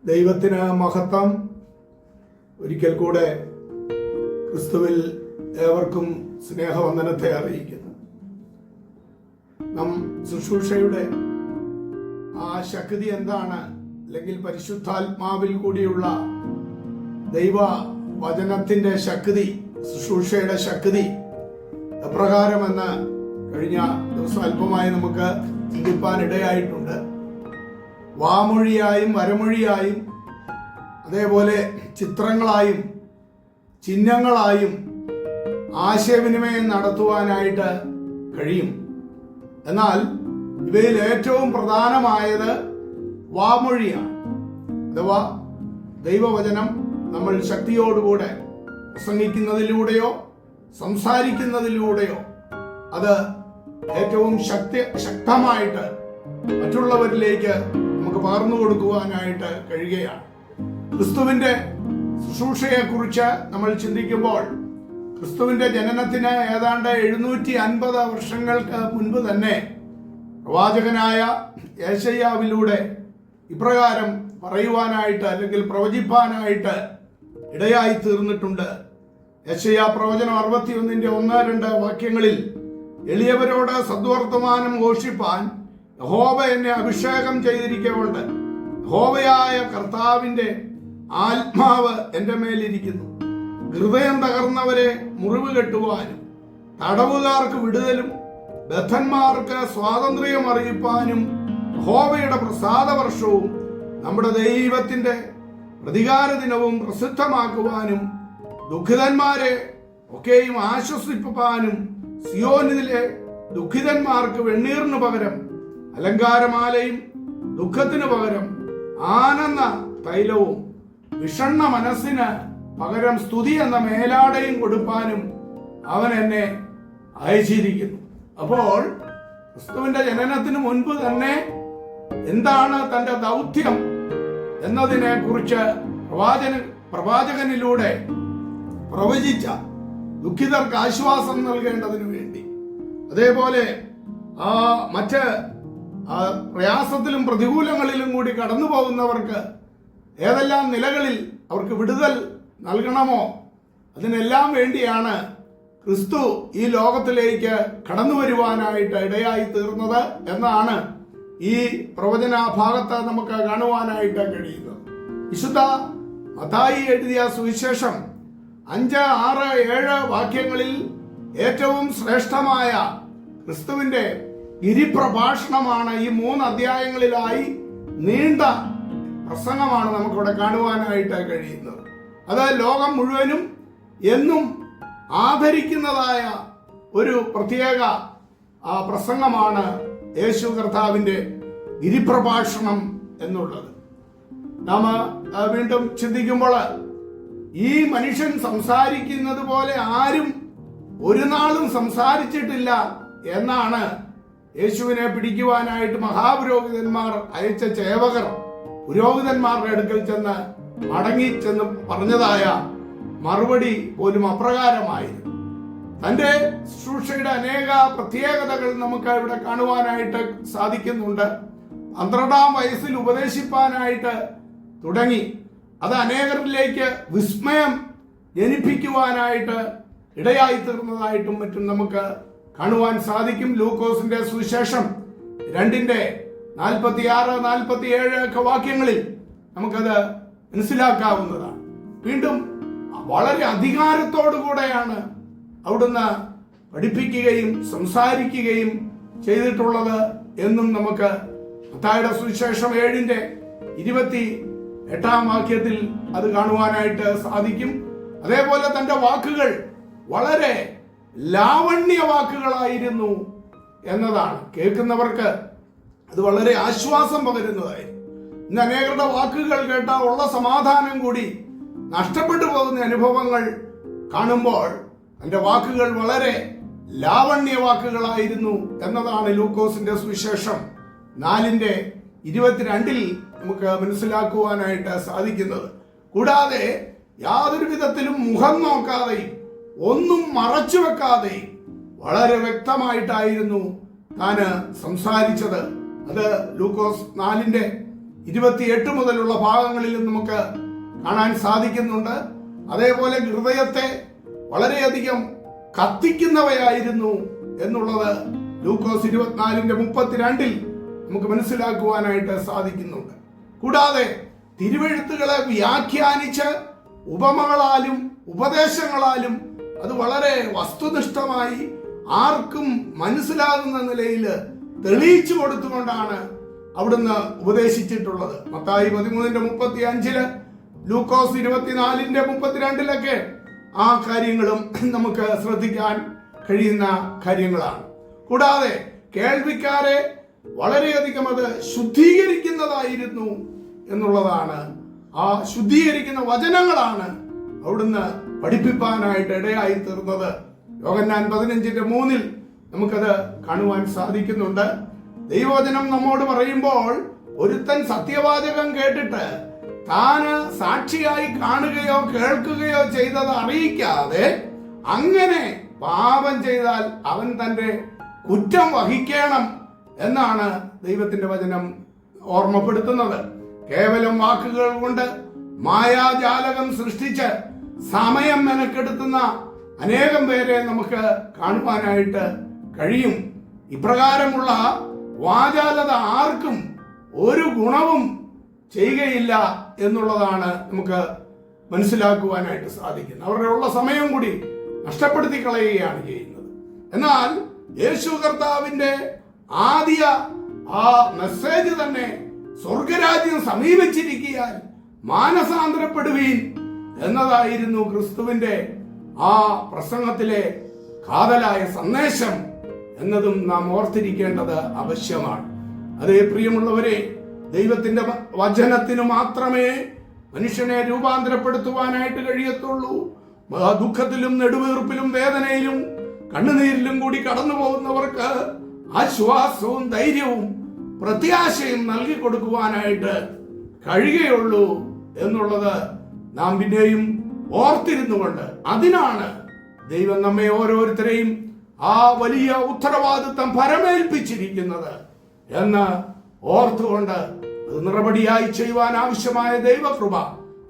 ദൈവത്തിന് മഹത്വം. ഒരിക്കൽ കൂടെ ക്രിസ്തുവിൽ ഏവർക്കും സ്നേഹവന്ദനത്തെ അറിയിക്കുന്നു. നാം ശുശ്രൂഷയുടെ ആ ശക്തി എന്താണ്, അല്ലെങ്കിൽ പരിശുദ്ധാത്മാവിൽ കൂടിയുള്ള ദൈവ വചനത്തിന്റെ ശക്തി, ശുശ്രൂഷയുടെ ശക്തി എപ്രകാരമെന്ന് കഴിഞ്ഞ ദിവസം അല്പമായി നമുക്ക് ചിന്തിപ്പാൻ ഇടയായിട്ടുണ്ട്. വാമൊഴിയായും വരമൊഴിയായും അതേപോലെ ചിത്രങ്ങളായും ചിഹ്നങ്ങളായും ആശയവിനിമയം നടത്തുവാനായിട്ട് കഴിയും. എന്നാൽ ഇവയിൽ ഏറ്റവും പ്രധാനമായത് വാമൊഴിയാണ്. അഥവാ ദൈവവചനം നമ്മൾ ശക്തിയോടുകൂടെ പ്രസംഗിക്കുന്നതിലൂടെയോ സംസാരിക്കുന്നതിലൂടെയോ അത് ഏറ്റവും ശക്തമായിട്ട് മറ്റുള്ളവരിലേക്ക് നമുക്ക് പകർന്നു കൊടുക്കുവാനായിട്ട് കഴിയുകയാണ്. ക്രിസ്തുവിന്റെ ശുശ്രൂഷയെക്കുറിച്ച് നമ്മൾ ചിന്തിക്കുമ്പോൾ ക്രിസ്തുവിന്റെ ജനനത്തിന് ഏതാണ്ട് 750 വർഷങ്ങൾക്ക് മുൻപ് തന്നെ പ്രവാചകനായ യെശയ്യാവിലൂടെ ഇപ്രകാരം പറയുവാനായിട്ട് അല്ലെങ്കിൽ പ്രവചിപ്പാനായിട്ട് ഇടയായി തീർന്നിട്ടുണ്ട്. യെശയ്യാ പ്രവചനം 61:1-2 വാക്യങ്ങളിൽ, എളിയവരോട് സദ്വർത്തമാനം ഘോഷിപ്പാൻ യഹോവ എന്നെ അഭിഷേകം ചെയ്തിരിക്കൊണ്ട് യഹോവയായ കർത്താവിന്റെ ആത്മാവ് എന്റെ മേലിരിക്കുന്നു. ഹൃദയം തകർന്നവരെ മുറിവ് കെട്ടുവാനും തടവുകാർക്ക് വിടുതലും ബദ്ധന്മാർക്ക് സ്വാതന്ത്ര്യം അറിയിപ്പാനും യഹോവയുടെ പ്രസാദ വർഷവും നമ്മുടെ ദൈവത്തിന്റെ പ്രതികാര ദിനവും പ്രസിദ്ധമാക്കുവാനും ദുഃഖിതന്മാരെ ഒക്കെയും ആശ്വസിപ്പാനും സിയോനിലെ ദുഃഖിതന്മാർക്ക് വെണ്ണീറിന് പകരം അലങ്കാരമാലയും ദുഃഖത്തിന് പകരം ആനന്ദ തൈലവും വിഷണ്ണ മനസ്സിന് പകരം സ്തുതി എന്ന മേലാടയും കൊടുപ്പാനും അവൻ എന്നെ അയച്ചിരിക്കുന്നു. അപ്പോൾ ക്രിസ്തുവിന്റെ ജനനത്തിന് മുൻപ് തന്നെ എന്താണ് തന്റെ ദൗത്യം എന്നതിനെ കുറിച്ച് പ്രവാചകനിലൂടെ പ്രവചിച്ച ദുഃഖിതർക്ക് ആശ്വാസം നൽകേണ്ടതിനു വേണ്ടി, അതേപോലെ മറ്റ് പ്രയാസത്തിലും പ്രതികൂലങ്ങളിലും കൂടി കടന്നു പോകുന്നവർക്ക് ഏതെല്ലാം നിലകളിൽ അവർക്ക് വിടുതൽ നൽകണമോ അതിനെല്ലാം വേണ്ടിയാണ് ക്രിസ്തു ഈ ലോകത്തിലേക്ക് കടന്നു വരുവാനായിട്ട് ഇടയായി തീർന്നത് എന്നാണ് ഈ പ്രവചന ഭാഗത്ത് നമുക്ക് കാണുവാനായിട്ട് കഴിയുന്നത്. വിശുദ്ധ മത്തായി എഴുതിയ സുവിശേഷം 5, 6, 7 വാക്യങ്ങളിൽ ഏറ്റവും ശ്രേഷ്ഠമായ ക്രിസ്തുവിന്റെ ഗിരിപ്രഭാഷണമാണ്. ഈ 3 അധ്യായങ്ങളിലായി നീണ്ട പ്രസംഗമാണ് നമുക്കിവിടെ കാണുവാനായിട്ട് കഴിയുന്നത്. അത് ലോകം മുഴുവനും എന്നും ആദരിക്കുന്നതായ ഒരു പ്രത്യേക പ്രസംഗമാണ് യേശു കർത്താവിന്റെ ഗിരിപ്രഭാഷണം എന്നുള്ളത്. നാം വീണ്ടും ചിന്തിക്കുമ്പോൾ ഈ മനുഷ്യൻ സംസാരിക്കുന്നത് പോലെ ആരും ഒരു നാളും സംസാരിച്ചിട്ടില്ല എന്നാണ് യേശുവിനെ പിടിക്കുവാനായിട്ട് മഹാപുരോഹിതന്മാർ അയച്ച ചേവകർ പുരോഹിതന്മാരുടെ അടുക്കൽ ചെന്ന് മടങ്ങിച്ചെന്ന് പറഞ്ഞതായ മറുപടി പോലും അപ്രകാരമായിരുന്നു. തന്റെ ശുശ്രൂഷയുടെ അനേക പ്രത്യേകതകൾ നമുക്ക് ഇവിടെ കാണുവാനായിട്ട് സാധിക്കുന്നുണ്ട്. 12-ാം വയസ്സിൽ ഉപദേശിപ്പാനായിട്ട് തുടങ്ങി. അത് അനേകരിലേക്ക് വിസ്മയം ജനിപ്പിക്കുവാനായിട്ട് ഇടയായി തീർന്നതായിട്ടും മറ്റും നമുക്ക് കാണുവാൻ സാധിക്കും. ലൂക്കോസിന്റെ സുവിശേഷം 2:46-47 ഒക്കെ വാക്യങ്ങളിൽ നമുക്കത് മനസ്സിലാക്കാവുന്നതാണ്. വീണ്ടും വളരെ അധികാരത്തോടു കൂടെയാണ് അവിടുന്ന് പഠിപ്പിക്കുകയും സംസാരിക്കുകയും ചെയ്തിട്ടുള്ളത് എന്നും നമുക്ക് മത്തായിയുടെ സുവിശേഷം 7:28 വാക്യത്തിൽ അത് കാണുവാനായിട്ട് സാധിക്കും. അതേപോലെ തന്റെ വാക്കുകൾ വളരെ ലാവണ്യ വാക്കുകളായിരുന്നു എന്നതാണ്. കേൾക്കുന്നവർക്ക് അത് വളരെ ആശ്വാസം പകരുന്നതായി. ഇന്ന് അനേകരുടെ വാക്കുകൾ കേട്ട ഉള്ള സമാധാനം കൂടി നഷ്ടപ്പെട്ടു പോകുന്ന അനുഭവങ്ങൾ കാണുമ്പോൾ തന്റെ വാക്കുകൾ വളരെ ലാവണ്യ വാക്കുകളായിരുന്നു എന്നതാണ് ലൂക്കോസിന്റെ സുവിശേഷം 4:22 നമുക്ക് മനസ്സിലാക്കുവാനായിട്ട് സാധിക്കുന്നത്. കൂടാതെ യാതൊരു വിധത്തിലും മുഖം നോക്കാതെയും ഒന്നും മറച്ചു വെക്കാതെയും വളരെ വ്യക്തമായിട്ടായിരുന്നു താന് സംസാരിച്ചത്. അത് ലൂക്കോസ് 4 28 മുതലുള്ള ഭാഗങ്ങളിലും നമുക്ക് കാണാൻ സാധിക്കുന്നുണ്ട്. അതേപോലെ ഹൃദയത്തെ വളരെയധികം കത്തിക്കുന്നവയായിരുന്നു എന്നുള്ളത് ലൂക്കോസ് 24:32 നമുക്ക് മനസ്സിലാക്കുവാനായിട്ട് സാധിക്കുന്നുണ്ട്. കൂടാതെ തിരുവെഴുത്തുകളെ വ്യാഖ്യാനിച്ച് ഉപമകളാലും ഉപദേശങ്ങളാലും അത് വളരെ വസ്തുനിഷ്ഠമായി ആർക്കും മനസ്സിലാകുന്ന നിലയിൽ തെളിയിച്ചു കൊടുത്തുകൊണ്ടാണ് അവിടുന്ന് ഉപദേശിച്ചിട്ടുള്ളത്. മത്തായി 13:35, ലൂക്കോസ് 24:32 ആ കാര്യങ്ങളും നമുക്ക് ശ്രദ്ധിക്കാൻ കഴിയുന്ന കാര്യങ്ങളാണ്. കൂടാതെ കേൾവിക്കാരെ വളരെയധികം അത് ശുദ്ധീകരിക്കുന്നതായിരുന്നു എന്നുള്ളതാണ്. ആ ശുദ്ധീകരിക്കുന്ന വചനങ്ങളാണ് അവിടുന്ന് പഠിപ്പിക്കാനായിട്ട് ഇടയായി തീർന്നത്. യോഹന്നാൻ 15:3 നമുക്കത് കാണുവാൻ സാധിക്കുന്നുണ്ട്. ദൈവവചനം നമ്മോട് പറയുമ്പോൾ ഒരുത്തൻ സത്യവാചകം കേട്ടിട്ട് താന് സാക്ഷിയായി കാണുകയോ കേൾക്കുകയോ ചെയ്തത് അറിയിക്കാതെ അങ്ങനെ പാപം ചെയ്താൽ അവൻ തന്റെ കുറ്റം വഹിക്കണം എന്നാണ് ദൈവത്തിന്റെ വചനം ഓർമ്മപ്പെടുത്തുന്നത്. കേവലം വാക്കുകൾ കൊണ്ട് മായാജാലകം സൃഷ്ടിച്ച് സമയം മെനക്കെടുത്തുന്ന അനേകം പേരെ നമുക്ക് കാണുവാനായിട്ട് കഴിയും. ഇപ്രകാരമുള്ള വാചാലത ആർക്കും ഒരു ഗുണവും ചെയ്യുകയില്ല എന്നുള്ളതാണ് നമുക്ക് മനസ്സിലാക്കുവാനായിട്ട് സാധിക്കുന്നത്. അവരുടെ ഉള്ള സമയം കൂടി നഷ്ടപ്പെടുത്തി കളയുകയാണ് ചെയ്യുന്നത്. എന്നാൽ യേശു കർത്താവിന്റെ ആദ്യ ആ മെസ്സേജ് തന്നെ സ്വർഗരാജ്യം സമീപിച്ചിരിക്കാൻ മാനസാന്തരപ്പെടുവീൻ എന്നതായിരുന്നു ക്രിസ്തുവിന്റെ ആ പ്രസംഗത്തിലെ കാതലായ സന്ദേശം എന്നതും നാം ഓർത്തിരിക്കേണ്ടത് ആവശ്യമാണ്. അതേ പ്രിയമുള്ളവരെ, ദൈവത്തിന്റെ വചനത്തിന് മാത്രമേ മനുഷ്യനെ രൂപാന്തരപ്പെടുത്തുവാനായിട്ട് കഴിയത്തുള്ളൂ. ദുഃഖത്തിലും നെടുവീർപ്പിലും വേദനയിലും കണ്ണുനീരിലും കൂടി കടന്നു പോകുന്നവർക്ക് ആശ്വാസവും ധൈര്യവും പ്രത്യാശയും നൽകി കൊടുക്കുവാനായിട്ട് കഴിയുകയുള്ളൂ എന്നുള്ളത് നാം പിന്നെയും ഓർത്തിരുന്നുകൊണ്ട്, അതിനാണ് ദൈവം നമ്മെ ഓരോരുത്തരെയും ആ വലിയ ഉത്തരവാദിത്വം ഫലമേൽപ്പിച്ചിരിക്കുന്നത് എന്ന് ഓർത്തുകൊണ്ട് അത് നിറപടിയായി ചെയ്യുവാൻ ആവശ്യമായ ദൈവകൃപ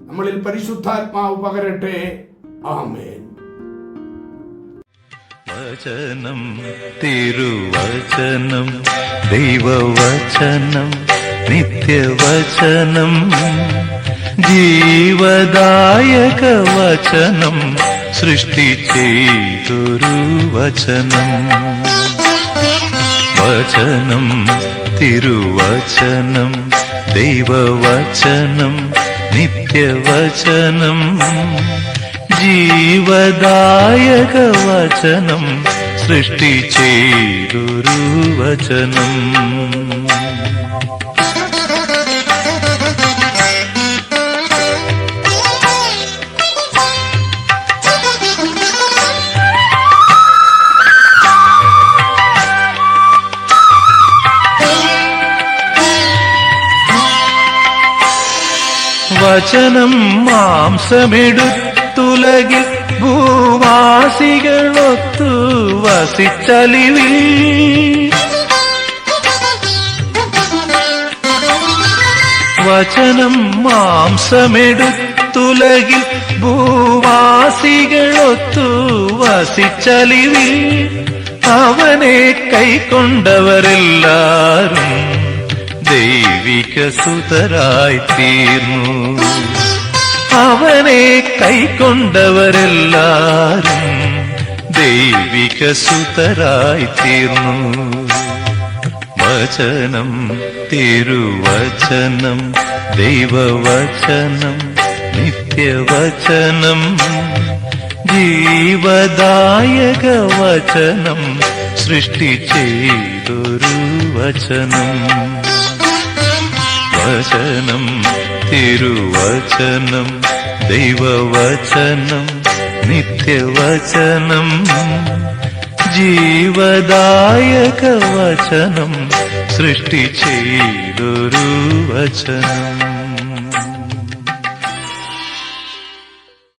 നമ്മളിൽ പരിശുദ്ധാത്മാവ് പകരട്ടെ. ആമേൻ. വചനം, തിരുവചനം, ദൈവവചനം, നിത്യവചനം, ജീവദായക വചനം, സൃഷ്ടി ചെയ്തൊരു വചനം. വചനം, തിരുവചനം, ദൈവവചനം, നിത്യവചനം, ജീവദായക വചനം, സൃഷ്ടി ചെയ്തൊരു വചനം. വചനം മാംസമെടുത്തുലകിൽ ഭൂവാസികളൊത്തു വസിച്ചലിവിൽ. വചനം മാംസമെടുത്തുലകിൽ ഭൂവാസികളൊത്തു വസിച്ചലിവിൽ. അവനെ കൈക്കൊണ്ടവരെല്ലാരും ദൈവിക സുതരായി തീർന്നു. അവനെ കൈക്കൊണ്ടവരെല്ലാരും ദൈവിക സുതരായി തീർന്നു. വചനം, തിരുവചനം, ദൈവവചനം, നിത്യവചനം, ജീവദായക വചനം, സൃഷ്ടി ചെയ്തൊരു വചനം. വചനം, തിരുവചനം, ദൈവവചനം, നിത്യവചനം, ജീവദായക വചനം, സൃഷ്ടി ചെയ്തൊരു വചനം.